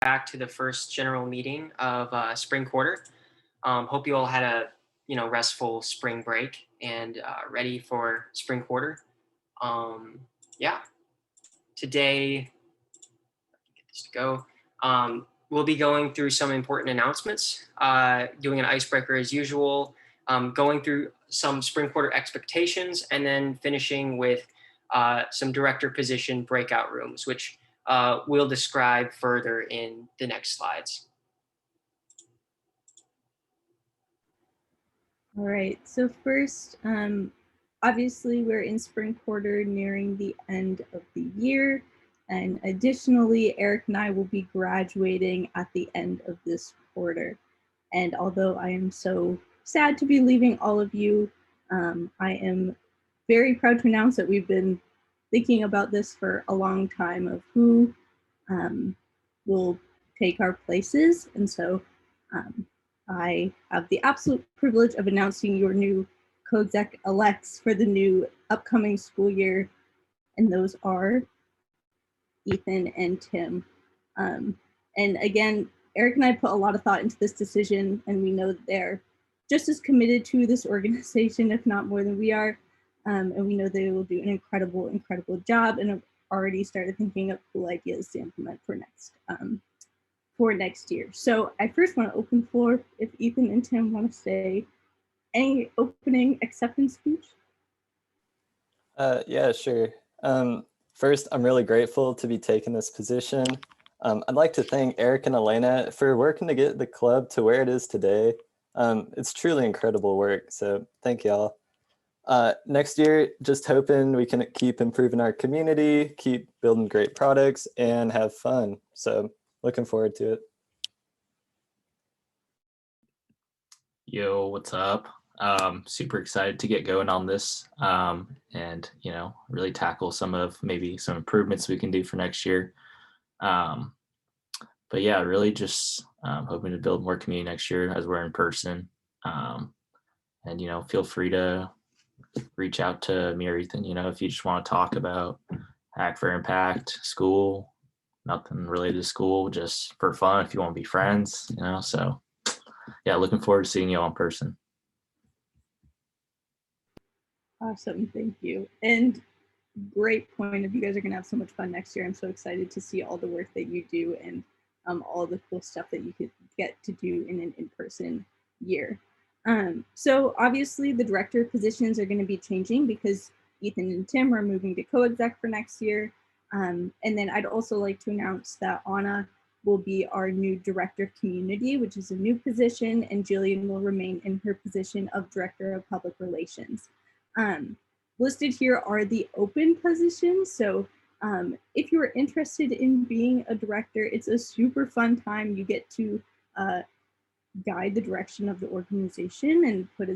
back to the first general meeting of spring quarter. Hope you all had a restful spring break and ready for spring quarter. Yeah, today get this to go. We'll be going through some important announcements, doing an icebreaker as usual, going through some spring quarter expectations, and then finishing with some director position breakout rooms, which we'll describe further in the next slides. All right, so first, obviously we're in spring quarter nearing the end of the year. And additionally, Eric and I will be graduating at the end of this quarter. And although I am so sad to be leaving all of you, I am very proud to announce that we've been thinking about this for a long time of who will take our places. And so I have the absolute privilege of announcing your new co-exec elects for the new upcoming school year. And those are Ethan and Tim. And again, Eric and I put a lot of thought into this decision, and we know that they're just as committed to this organization, if not more than we are. And we know they will do an incredible, incredible job, and have already started thinking of cool ideas to implement for next year. So I first want to open the floor if Ethan and Tim want to say any opening acceptance speech. Yeah, sure. First, I'm really grateful to be taking this position. I'd like to thank Eric and Elena for working to get the club to where it is today. It's truly incredible work, so thank y'all. Next year, just hoping we can keep improving our community, keep building great products, and have fun. So looking forward to it. Yo, what's up? Super excited to get going on this and really tackle maybe some improvements we can do for next year. But yeah, really just hoping to build more community next year as we're in person. And feel free to reach out to me or Ethan, if you just want to talk about Hack for Impact, school, nothing related to school, just for fun, if you want to be friends, so yeah, looking forward to seeing you all in person. Awesome, thank you. And great point of you guys are going to have so much fun next year. I'm so excited to see all the work that you do and all the cool stuff that you could get to do in an in-person year. So obviously the director positions are going to be changing because Ethan and Tim are moving to co-exec for next year. And then I'd also like to announce that Anna will be our new director of community, which is a new position, and Jillian will remain in her position of director of public relations. Listed here are the open positions. So if you're interested in being a director, it's a super fun time. You get to guide the direction of the organization and put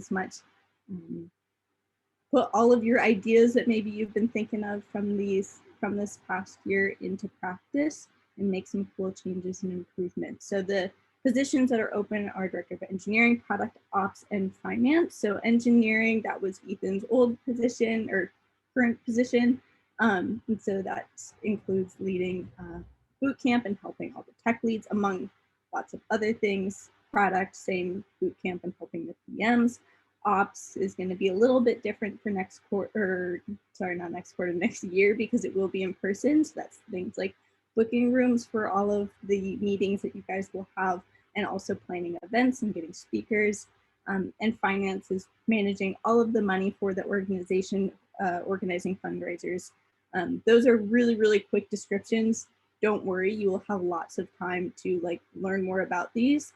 all of your ideas that maybe you've been thinking of from this past year into practice and make some cool changes and improvements. So the positions that are open are Director of Engineering, Product Ops, and Finance. So engineering, that was Ethan's old position or current position. And so that includes leading boot camp and helping all the tech leads, among lots of other things. Product, same boot camp and helping the PMs. Ops is going to be a little bit different for next year, because it will be in person. So that's things like booking rooms for all of the meetings that you guys will have, and also planning events and getting speakers. And finance is managing all of the money for the organization, organizing fundraisers. Those are really, really quick descriptions. Don't worry, you will have lots of time to learn more about these.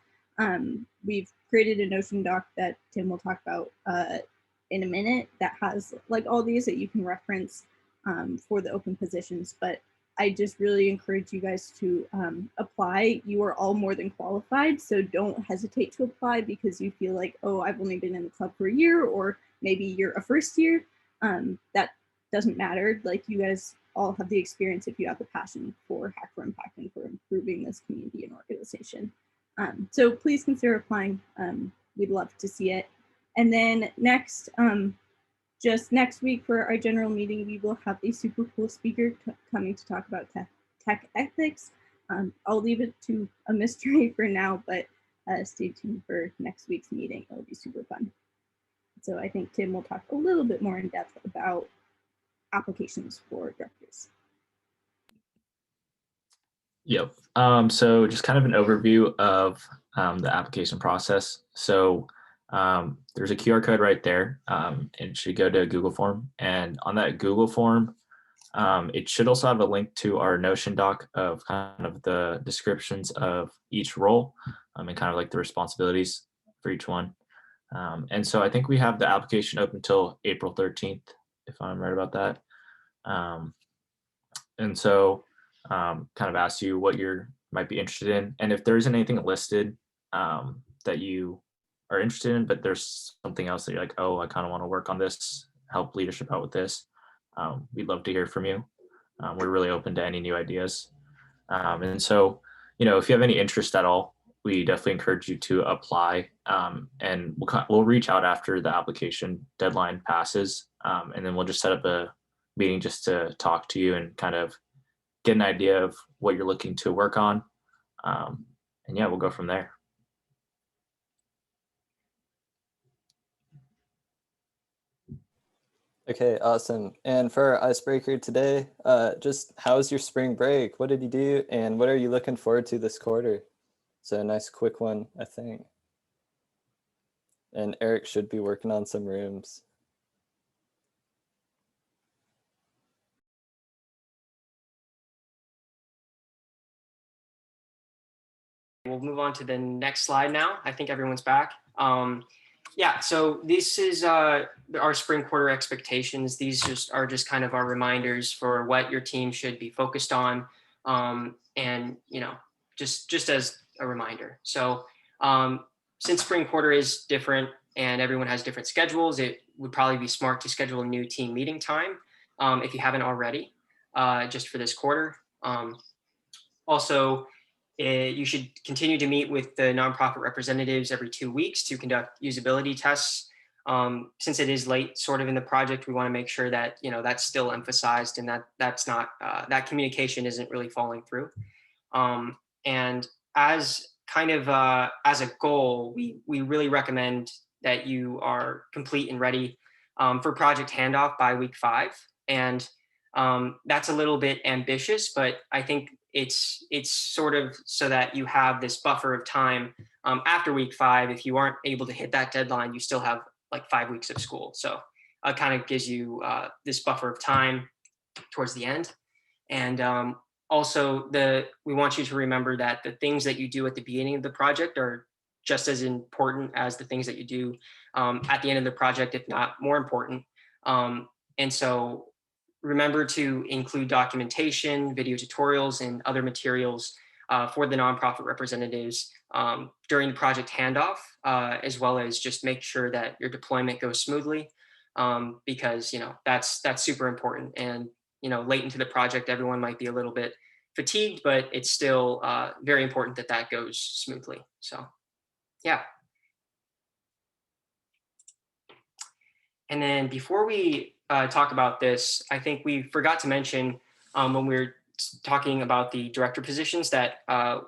We've created a Notion doc that Tim will talk about in a minute that has all these that you can reference for the open positions. But I just really encourage you guys to apply. You are all more than qualified, so don't hesitate to apply because you feel like, oh, I've only been in the club for a year, or maybe you're a first year. That doesn't matter. You guys all have the experience if you have the passion for Hack for Impact and for improving this community and organization. So please consider applying. We'd love to see it. And then next, just next week for our general meeting, we will have a super cool speaker coming to talk about tech ethics. I'll leave it to a mystery for now, but stay tuned for next week's meeting. It'll be super fun. So I think Tim will talk a little bit more in depth about applications for directors. Yep. So just kind of an overview of the application process. So there's a QR code right there. It should go to a Google form. And on that Google form, it should also have a link to our Notion doc of kind of the descriptions of each role and kind of like the responsibilities for each one. And so I think we have the application open until April 13th, if I'm right about that. And so kind of ask you what you might be interested in. And if there isn't anything listed that you are interested in, but there's something else that you're like, oh, I kind of want to work on this, help leadership out with this, we'd love to hear from you. We're really open to any new ideas. And so, if you have any interest at all, we definitely encourage you to apply, and we'll reach out after the application deadline passes, and then we'll just set up a meeting just to talk to you and kind of get an idea of what you're looking to work on. And yeah, we'll go from there. Okay, awesome. And for our icebreaker today, just how's your spring break? What did you do? And what are you looking forward to this quarter? So a nice quick one, I think. And Eric should be working on some rooms. We'll move on to the next slide now. I think everyone's back. Yeah, so this is our spring quarter expectations. These are just kind of our reminders for what your team should be focused on. And, just as a reminder. So since spring quarter is different and everyone has different schedules, it would probably be smart to schedule a new team meeting time if you haven't already, just for this quarter. Also, you should continue to meet with the nonprofit representatives every 2 weeks to conduct usability tests. Since it is late sort of in the project, we want to make sure that, that's still emphasized and that's not, that communication isn't really falling through. And as kind of as a goal, we really recommend that you are complete and ready for project handoff by week 5. And that's a little bit ambitious, but I think it's sort of so that you have this buffer of time after week 5. If you aren't able to hit that deadline, you still have like 5 weeks of school. So it kind of gives you this buffer of time towards the end. And also we want you to remember that the things that you do at the beginning of the project are just as important as the things that you do at the end of the project, if not more important. And so remember to include documentation, video tutorials, and other materials for the nonprofit representatives during the project handoff, as well as just make sure that your deployment goes smoothly, because that's super important. And late into the project, everyone might be a little bit fatigued, but it's still very important that goes smoothly. So, yeah. And then before we talk about this, I think we forgot to mention when we were talking about the director positions that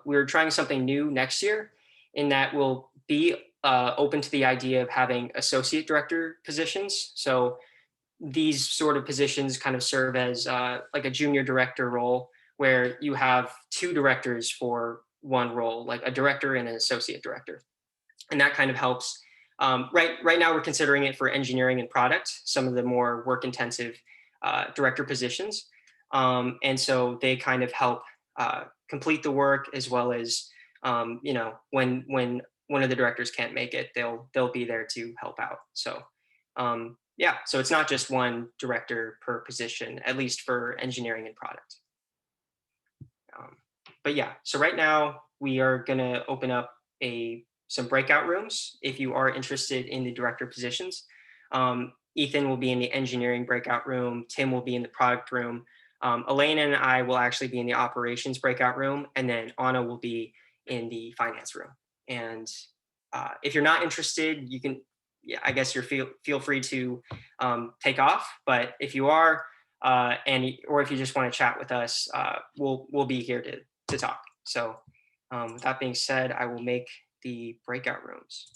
we're trying something new next year, in that we'll be open to the idea of having associate director positions. So these sort of positions kind of serve as like a junior director role, where you have 2 directors for one role, like a director and an associate director. And that kind of helps. Right now, we're considering it for engineering and product, some of the more work-intensive director positions. And so they kind of help complete the work, as well as, when one of the directors can't make it, they'll be there to help out. So yeah, so it's not just one director per position, at least for engineering and product. But yeah, so right now we are going to open up some breakout rooms if you are interested in the director positions. Ethan will be in the engineering breakout room. Tim will be in the product room. Elena and I will actually be in the operations breakout room. And then Anna will be in the finance room. And if you're not interested, you can, I guess feel free to take off. But if you are, or if you just want to chat with us, we'll be here to talk. So with that being said, I will make the breakout rooms.